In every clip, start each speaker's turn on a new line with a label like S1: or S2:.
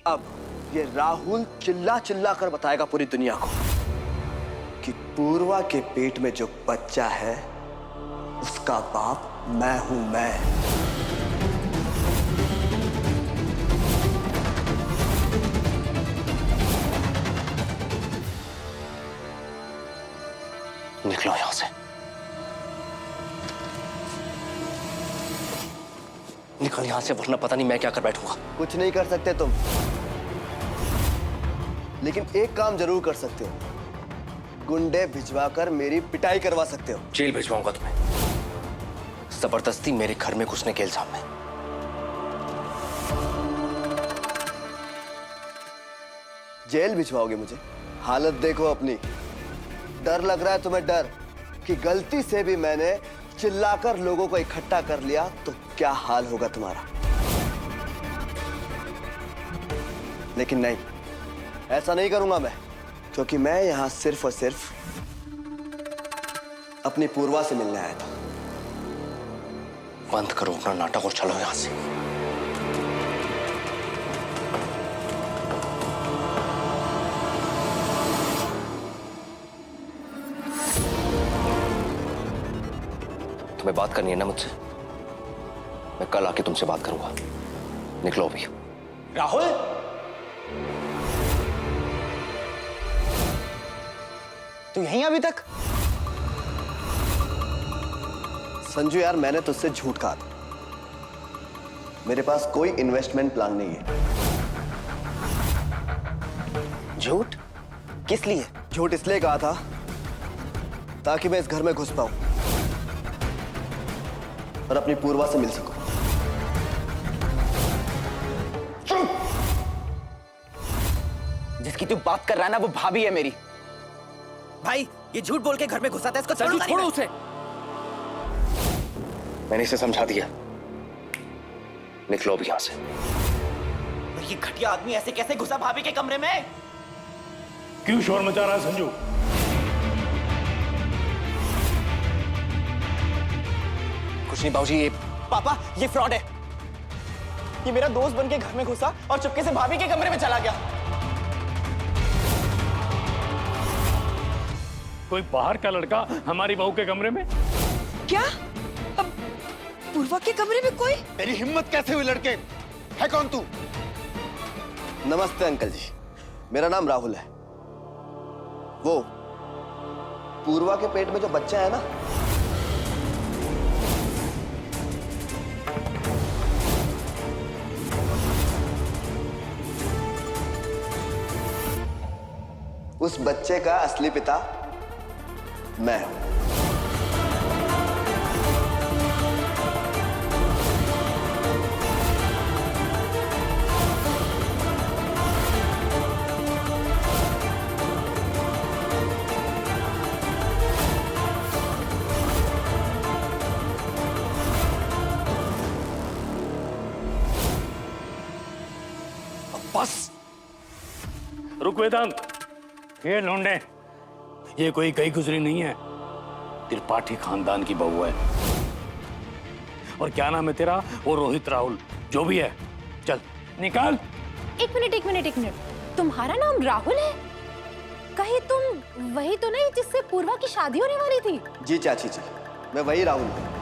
S1: अब ये राहुल चिल्ला चिल्ला कर बताएगा पूरी दुनिया को कि पूर्वा के पेट में जो बच्चा है उसका बाप मैं हूं मैं। निकलो यहां से, निकल यहां से, वरना पता नहीं मैं क्या कर बैठूंगा। कुछ नहीं कर सकते तुम, लेकिन एक काम जरूर कर सकते हो, गुंडे भिजवाकर मेरी पिटाई करवा सकते हो। जेल भिजवाऊंगा तुम्हें, जबरदस्ती मेरे घर में घुसने के इल्जाम में। जेल भिजवाओगे मुझे? हालत देखो अपनी। डर लग रहा है तुम्हें? डर कि गलती से भी मैंने चिल्लाकर लोगों को इकट्ठा कर लिया तो क्या हाल होगा तुम्हारा। लेकिन नहीं, ऐसा नहीं करूंगा मैं, क्योंकि मैं यहां सिर्फ और सिर्फ अपनी पूर्वा से मिलने आया था। बंद करो अपना नाटक और चलो यहां से। तुम्हें बात करनी है ना मुझसे? मैं कल आके तुमसे बात करूंगा। निकलो अभी।
S2: राहुल, तू यहीं अभी तक?
S1: संजू यार, मैंने तुझसे झूठ कहा था। मेरे पास कोई इन्वेस्टमेंट प्लान नहीं है।
S2: झूठ? किस लिए?
S1: झूठ इसलिए कहा था ताकि मैं इस घर में घुस पाऊं और अपनी पूर्वा से मिल सकूं।
S2: जिसकी तू बात कर रहा है ना, वो भाभी है मेरी। भाई, ये झूठ बोल के घर में घुसाता है, इसको छोड़ो उसे।
S1: मैंने इसे समझा दिया। निकलो अभी यहां से।
S2: ये घटिया आदमी ऐसे कैसे घुसा भाभी के कमरे में?
S3: क्यों शोर मचा रहा है संजू?
S1: कुछ नहीं बाबूजी, ये
S2: पापा, ये फ्रॉड है। ये मेरा दोस्त बन के घर में घुसा और चुपके से भाभी के कमरे में चला गया।
S3: कोई बाहर का लड़का हमारी बहू के कमरे में?
S4: क्या? अब पूर्वा के कमरे में कोई?
S5: तेरी हिम्मत कैसे हुई लड़के? है कौन तू?
S1: नमस्ते अंकल जी, मेरा नाम राहुल है। वो पूर्वा के पेट में जो बच्चा है ना, उस बच्चे का असली पिता मैं हूं।
S3: बस रुक वेदांत, ये लौंडे, ये कोई कई गुजरी नहीं है, त्रिपाठी खानदान की बहू है। और क्या नाम है तेरा? वो रोहित राहुल, जो भी है। चल निकाल।
S4: एक मिनट, तुम्हारा नाम राहुल है? कहीं तुम वही तो नहीं जिससे पूर्वा की शादी होने वाली थी?
S1: जी चाची जी, मैं वही राहुल हूं।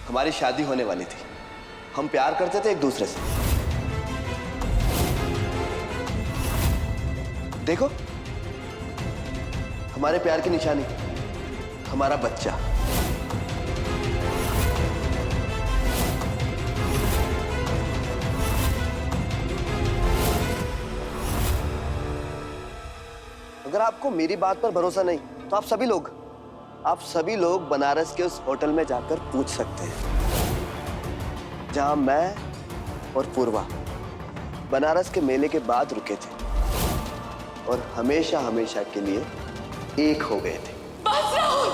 S1: हमारी शादी होने वाली थी, हम प्यार करते थे एक दूसरे से। देखो, हमारे प्यार की निशानी, हमारा बच्चा। अगर आपको मेरी बात पर भरोसा नहीं तो आप सभी लोग बनारस के उस होटल में जाकर पूछ सकते हैं जहां मैं और पूर्वा बनारस के मेले के बाद रुके थे और हमेशा हमेशा के लिए एक हो गए थे।
S4: बस राहुल!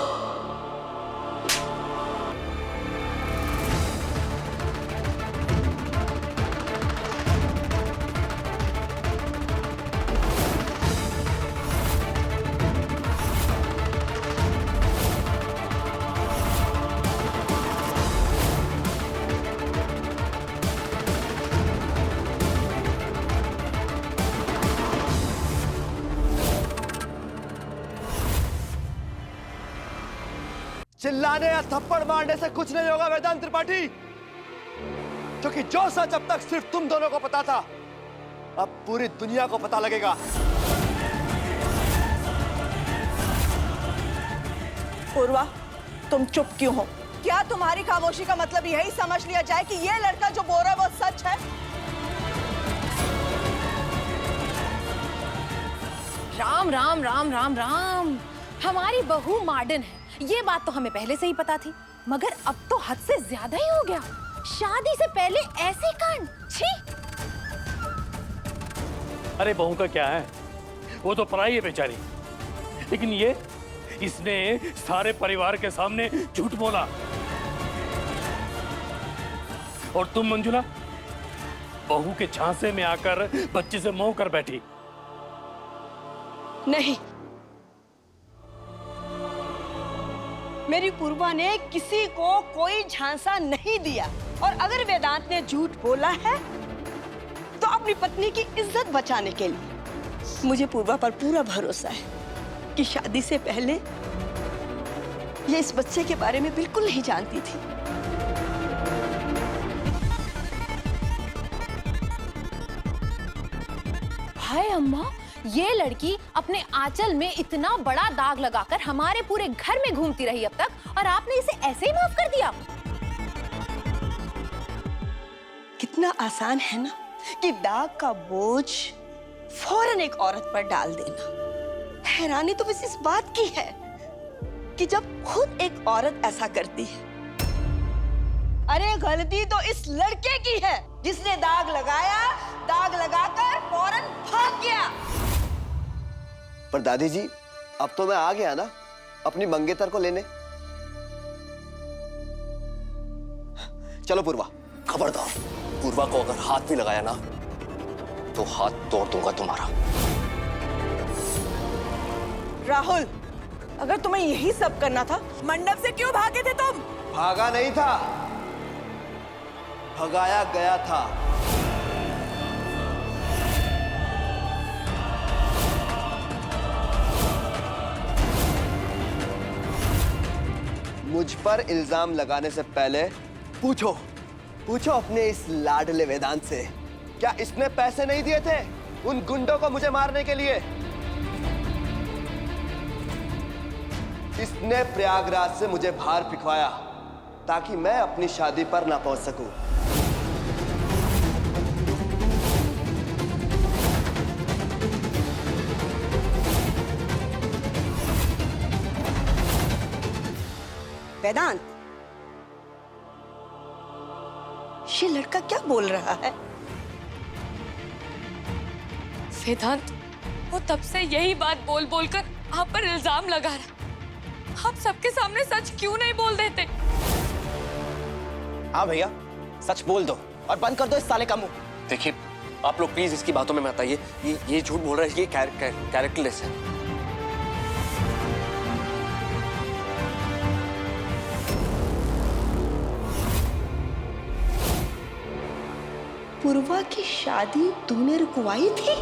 S1: चिल्लाने या थप्पड़ मारने से कुछ नहीं होगा वेदांत त्रिपाठी, क्योंकि जो सच अब तक सिर्फ तुम दोनों को पता था, अब पूरी दुनिया को पता लगेगा।
S6: पूर्वा, तुम चुप क्यों हो? क्या तुम्हारी खामोशी का मतलब यही समझ लिया जाए कि ये लड़का जो बोल रहा है वो सच है?
S4: राम राम राम राम राम, हमारी बहू मॉडर्न है, ये बात तो हमें पहले से ही पता थी, मगर अब तो हद से ज्यादा ही हो गया। शादी से पहले ऐसे कांड, छी!
S3: अरे बहू का क्या है, वो तो पराई है बेचारी, लेकिन ये इसने सारे परिवार के सामने झूठ बोला। और तुम मंजुला बहू के झांसे में आकर बच्चे से मोह कर बैठी।
S6: नहीं, मेरी पूर्वा ने किसी को कोई झांसा नहीं दिया, और अगर वेदांत ने झूठ बोला है तो अपनी पत्नी की इज्जत बचाने के लिए। मुझे पूर्वा पर पूरा भरोसा है कि शादी से पहले ये इस बच्चे के बारे में बिल्कुल नहीं जानती थी।
S4: हाय अम्मा, ये लड़की अपने आंचल में इतना बड़ा दाग लगाकर हमारे पूरे घर में घूमती रही अब तक, और आपने इसे ऐसे ही माफ कर दिया?
S6: कितना आसान है ना कि दाग का बोझ फौरन एक औरत पर डाल देना। हैरानी तो बस इस बात की है कि जब खुद एक औरत ऐसा करती है। अरे गलती तो इस लड़के की है जिसने दाग लगाया, दाग लगाकर फौरन भाग गया।
S1: पर दादी जी, अब तो मैं आ गया ना अपनी मंगेतर को लेने। चलो पूर्वा।
S2: खबरदार, पूर्वा को अगर हाथ भी लगाया ना तो हाथ तोड़ दूंगा तुम्हारा।
S6: राहुल, अगर तुम्हें यही सब करना था, मंडप से क्यों भागे थे तुम?
S1: भागा नहीं था, भगाया गया था। मुझ पर इल्जाम लगाने से पहले पूछो अपने इस लाडले वेदांत से, क्या इसने पैसे नहीं दिए थे उन गुंडों को मुझे मारने के लिए? इसने प्रयागराज से मुझे बाहर फिकवाया ताकि मैं अपनी शादी पर ना पहुंच सकूं।
S6: वेदांत, ये लड़का क्या बोल रहा है?
S7: वेदांत, वो तब से यही बात बोल बोलकर आप पर इल्जाम लगा रहा। आप सबके सामने सच क्यों नहीं बोल देते?
S2: हाँ भैया, सच बोल दो और बंद कर दो इस साले का मुंह। देखिए, आप लोग प्लीज इसकी बातों में मत आइए। ये झूठ बोल रहा है, ये कैरेक्टरलेस है।
S6: पूर्वा की शादी तूने रुकवाई थी?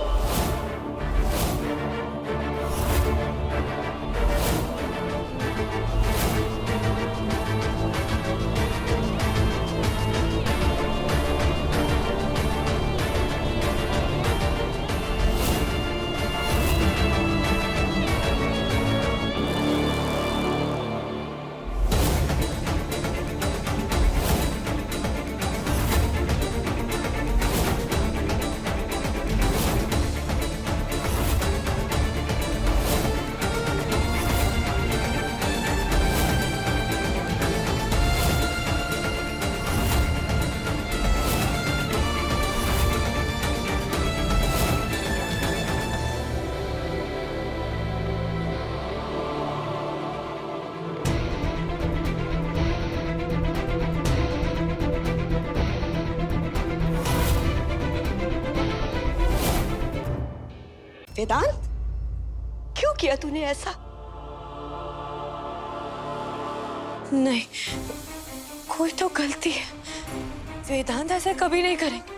S6: वेदांत, क्यों किया तूने ऐसा?
S7: नहीं, कोई तो गलती है। वेदांत ऐसे कभी नहीं करेंगे।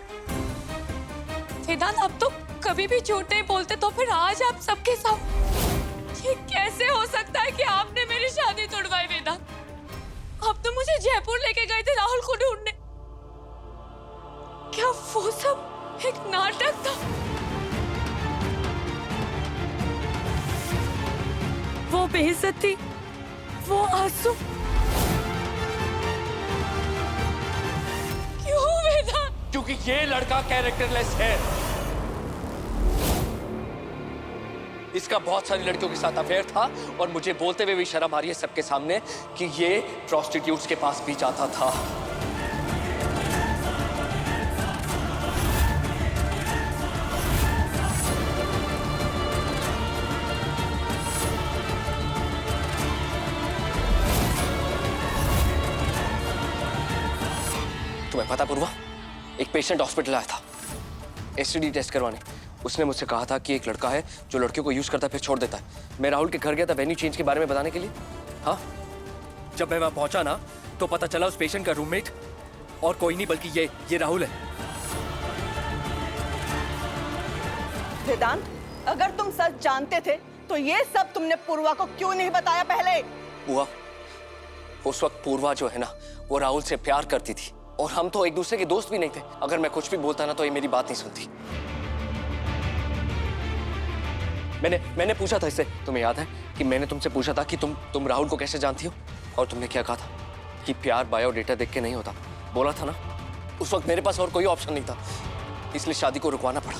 S7: वेदांत, आप तो कभी भी झूठ नहीं बोलते, तो फिर आज आप सबके साथ ये कैसे हो सकता है कि आपने मेरी शादी तोड़वाई? वेदांत, बेइज्जती, वो आंसू, क्यों वेदांत?
S3: क्योंकि ये लड़का कैरेक्टरलेस है। इसका बहुत सारी लड़कियों के साथ अफेयर था और मुझे बोलते हुए भी शर्म आ रही है सबके सामने कि ये प्रोस्टिट्यूट्स के पास भी जाता था। तुम्हें पता पूर्वा, एक पेशेंट हॉस्पिटल आया था एसटीडी टेस्ट करवाने। उसने मुझसे कहा था कि एक लड़का है जो लड़कियों को यूज करता है फिर छोड़ देता है। मैं राहुल के घर गया था वेन्यू चेंज के बारे में बताने के लिए। हाँ, जब मैं वहां पहुंचा ना तो पता चला उस पेशेंट का रूममेट और कोई नहीं बल्कि ये राहुल है।
S6: वेदांत, अगर तुम सच जानते थे तो ये सब तुमने पूर्वा को क्यों नहीं बताया पहले?
S2: बुआ, उस वक्त पूर्वा जो है ना वो राहुल से प्यार करती थी और हम तो एक दूसरे के दोस्त भी नहीं थे। अगर मैं कुछ भी बोलता ना तो ये मेरी बात नहीं सुनती। मैंने पूछा था इससे, तुम्हें याद है कि मैंने तुमसे पूछा था कि तुम राहुल को कैसे जानती हो, और तुमने क्या कहा था कि प्यार बायोडेटा देख के नहीं होता। बोला था ना, उस वक्त मेरे पास और कोई ऑप्शन नहीं था, इसलिए शादी को रुकवाना पड़ा।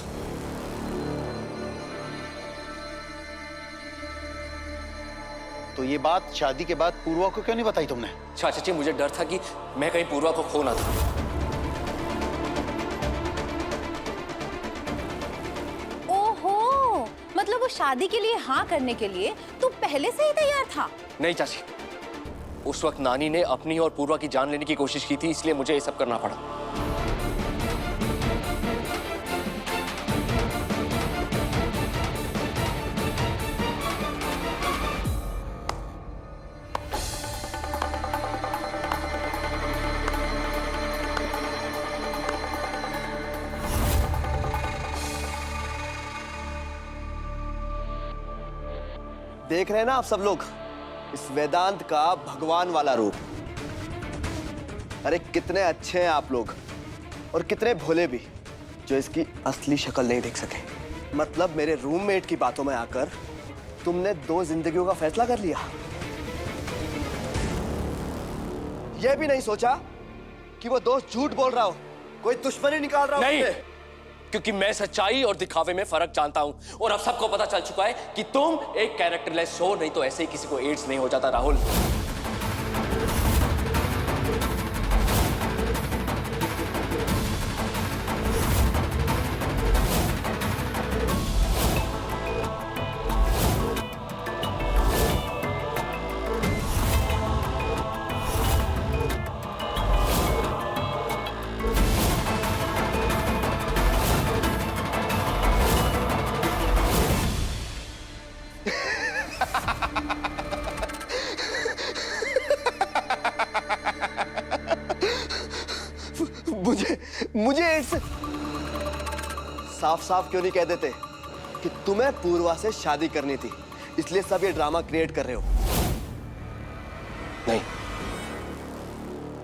S5: तो ये बात शादी के बाद पूर्वा को क्यों नहीं बताई तुमने?
S2: चाचा, मुझे डर था कि मैं कहीं पूर्वा को खो ना दूं।
S4: मतलब वो शादी के लिए हाँ करने के लिए तू पहले से ही तैयार था?
S2: नहीं चाची, उस वक्त नानी ने अपनी और पूर्वा की जान लेने की कोशिश की थी, इसलिए मुझे ये सब करना पड़ा।
S1: देख रहे हैं ना आप सब लोग इस वेदांत का भगवान वाला रूप। अरे कितने अच्छे हैं आप लोग और कितने भोले भी, जो इसकी असली शक्ल नहीं देख सके। मतलब मेरे रूममेट की बातों में आकर तुमने 2 जिंदगियों का फैसला कर लिया। यह भी नहीं सोचा कि वो दोस्त झूठ बोल रहा हो, कोई दुश्मनी निकाल रहा हो।
S2: नहीं,
S1: उससे।
S2: क्योंकि मैं सच्चाई और दिखावे में फर्क जानता हूं और अब सबको पता चल चुका है कि तुम एक कैरेक्टरलेस हो, नहीं तो ऐसे ही किसी को एड्स नहीं हो जाता। राहुल,
S1: मुझे एड्स। साफ साफ क्यों नहीं कह देते कि तुम्हें पूर्वा से शादी करनी थी, इसलिए सब ये ड्रामा क्रिएट कर रहे हो?
S2: नहीं,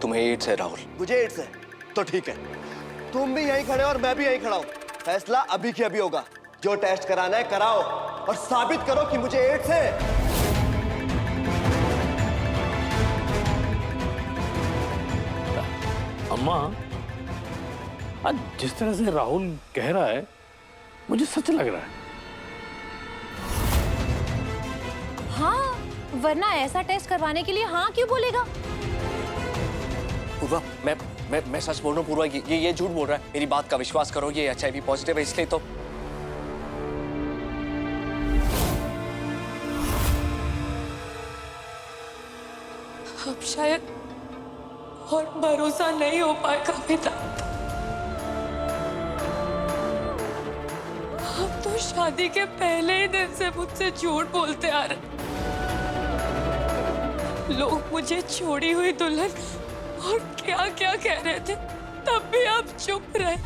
S2: तुम्हें एड्स है राहुल।
S1: मुझे एड्स है तो ठीक है, तुम भी यहीं खड़े हो और मैं भी यहीं खड़ा हूं। फैसला अभी के अभी होगा। जो टेस्ट कराना है कराओ और साबित करो कि मुझे एड्स है।
S3: अम्मा, आज जिस तरह से राहुल कह रहा है मुझे सच लग रहा है।
S4: हाँ, वरना ऐसा टेस्ट करवाने के लिए हाँ क्यों बोलेगा?
S2: पूर्वा, मैं सच बोल रहा हूँ। पूर्वा, ये झूठ बोल रहा है। मेरी बात का विश्वास करो, ये HIV पॉजिटिव है, इसलिए तो।
S7: अब शायद और भरोसा नहीं हो पाएगा वेदांत। आप तो शादी के पहले ही दिन से मुझसे झूठ बोलते आ रहे। लोग मुझे छोड़ी हुई दुल्हन और क्या क्या कह रहे थे, तब भी आप चुप रहे।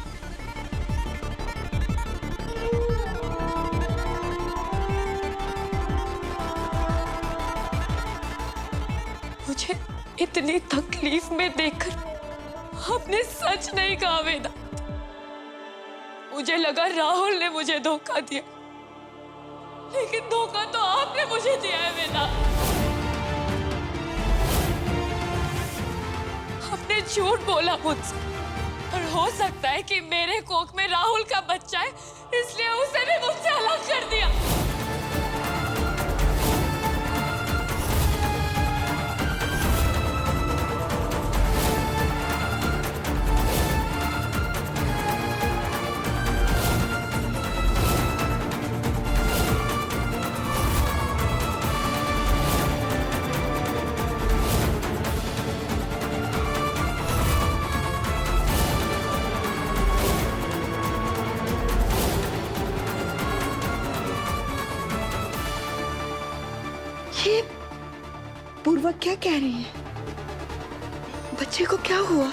S7: मुझे इतनी तकलीफ में देखकर आपने सच नहीं कहा वेदांत। मुझे लगा राहुल ने मुझे धोखा दिया, लेकिन धोखा तो आपने मुझे दिया है वेदांत। झूठ बोला मुझसे। और हो सकता है कि मेरे कोख में राहुल का बच्चा है, इसलिए उसे भी मुझसे अलग कर दिया।
S6: ये पूर्वा क्या कह रही है? बच्चे को क्या हुआ?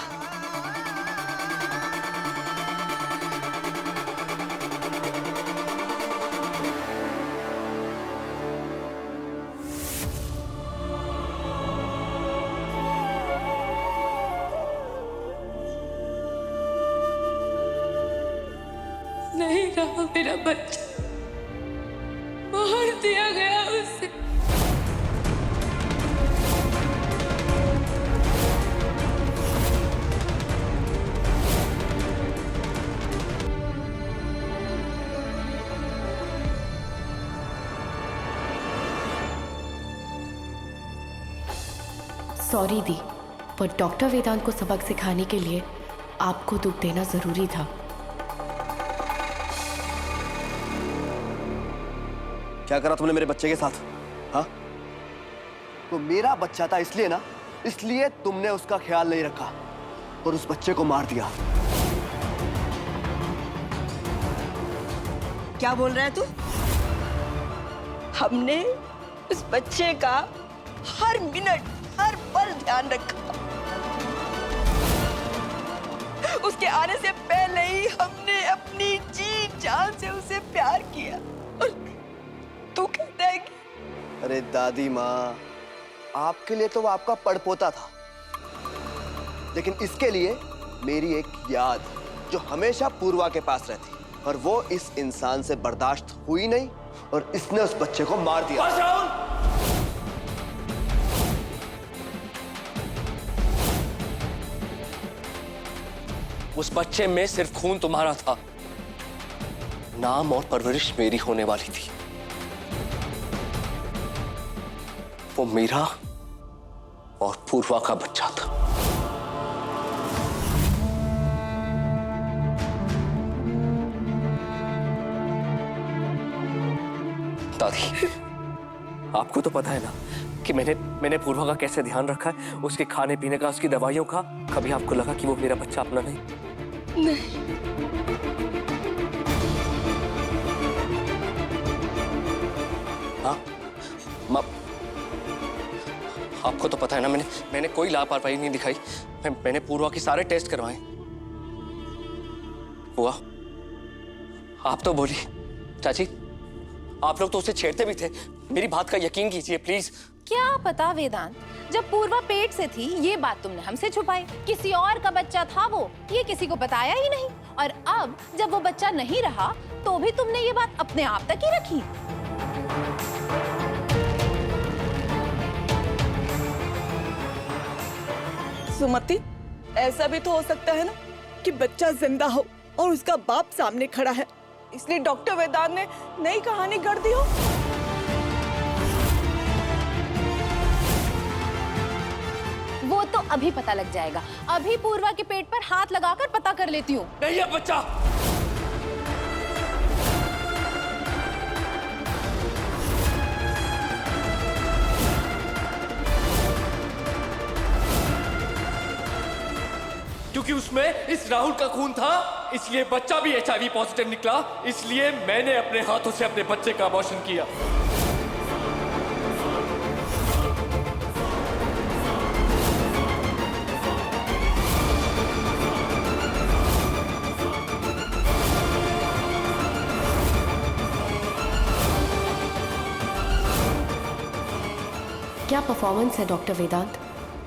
S7: नहीं रहा मेरा बच्चा, मार दिया गया उसे।
S8: सॉरी दी, पर डॉक्टर वेदांत को सबक सिखाने के लिए आपको दुख देना जरूरी था।
S1: क्या करा तुमने मेरे बच्चे के साथ? हाँ, तो मेरा बच्चा था इसलिए ना, इसलिए तुमने उसका ख्याल नहीं रखा और उस बच्चे को मार दिया।
S6: क्या बोल रहा है तू? हमने उस बच्चे का हर मिनट हर पल ध्यान रखा। उसके आने से पहले ही हमने अपनी जी जान से उसे प्यार किया। और तू कहता है कि
S1: अरे दादी माँ, आपके लिए तो वो आपका पड़पोता था, लेकिन इसके लिए मेरी एक याद जो हमेशा पूर्वा के पास रहती, और वो इस इंसान से बर्दाश्त हुई नहीं और इसने उस बच्चे को मार दिया।
S2: उस बच्चे में सिर्फ खून तुम्हारा था, नाम और परवरिश मेरी होने वाली थी। वो मेरा और पूर्वा का बच्चा था। दादी, आपको तो पता है ना कि मैंने पूर्वा का कैसे ध्यान रखा है, उसके खाने पीने का, उसकी दवाइयों का। कभी आपको लगा कि वो मेरा बच्चा अपना नहीं?
S6: नहीं।
S2: हाँ, आपको तो पता है ना, मैंने कोई लापरवाही नहीं दिखाई। मैंने पूर्वा के सारे टेस्ट करवाए। हुआ? आप तो बोली चाची, आप लोग तो उसे छेड़ते भी थे। मेरी बात का यकीन कीजिए प्लीज।
S4: क्या पता वेदांत, जब पूर्वा पेट से थी ये बात तुमने हमसे छुपाई। किसी और का बच्चा था वो, ये किसी को बताया ही नहीं। और अब जब वो बच्चा नहीं रहा तो भी तुमने ये बात अपने आप तक ही रखी।
S9: सुमति, ऐसा भी तो हो सकता है ना कि बच्चा जिंदा हो और उसका बाप सामने खड़ा है, इसलिए डॉक्टर वेदांत ने नई कहानी गढ़ दी हो।
S4: वो तो अभी पता लग जाएगा। अभी पूर्वा के पेट पर हाथ लगाकर पता कर लेती हूँ।
S2: नहीं है बच्चा। क्योंकि उसमें इस राहुल का खून था, इसलिए बच्चा भी HIV पॉजिटिव निकला। इसलिए मैंने अपने हाथों से अपने बच्चे का अबॉर्शन किया।
S8: क्या परफॉर्मेंस है डॉक्टर वेदांत।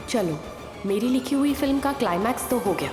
S8: चलो, मेरी लिखी हुई फिल्म का क्लाइमैक्स तो हो गया।